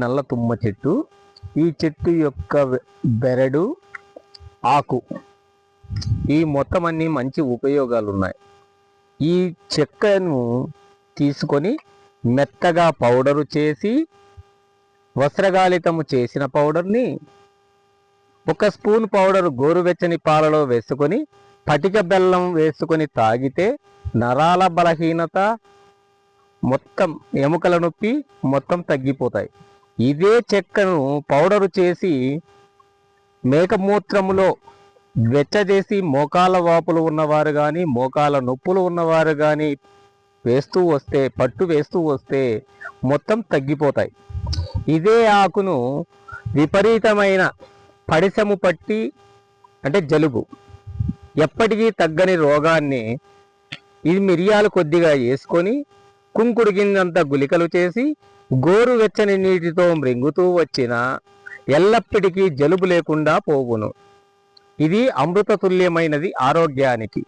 నల్ల తుమ్మ చెట్టు. ఈ చెట్టు యొక్క బెరడు, ఆకు, ఈ మొత్తం అన్ని మంచి ఉపయోగాలు ఉన్నాయి. ఈ చెక్కను తీసుకొని మెత్తగా పౌడరు చేసి, వస్త్రగాళితము చేసిన పౌడర్ని 1 స్పూన్ పౌడరు గోరువెచ్చని పాలలో వేసుకొని పటిక బెల్లం వేసుకొని తాగితే నరాల బలహీనత, మొత్తం ఎముకల నొప్పి మొత్తం తగ్గిపోతాయి. ఇదే చెక్కను పౌడరు చేసి మేకమూత్రములో వెచ్చజేసి మోకాళ్ళ వాపులు ఉన్నవారు కానీ, మోకాళ్ళ నొప్పులు ఉన్నవారు కానీ పట్టు వేస్తూ వస్తే మొత్తం తగ్గిపోతాయి. ఇదే ఆకును విపరీతమైన పడిసెము పట్టి, అంటే జలుబు, ఎప్పటికీ తగ్గని రోగాన్ని ఇది మిరియాలు కొద్దిగా వేసుకొని కుంకుడు గిన్నెంత గుళికలు చేసి గోరువెచ్చని నీటితో మృంగుతూ వచ్చిన ఎల్లప్పటికీ జలుబు లేకుండా పోవును. ఇది అమృతతుల్యమైనది ఆరోగ్యానికి.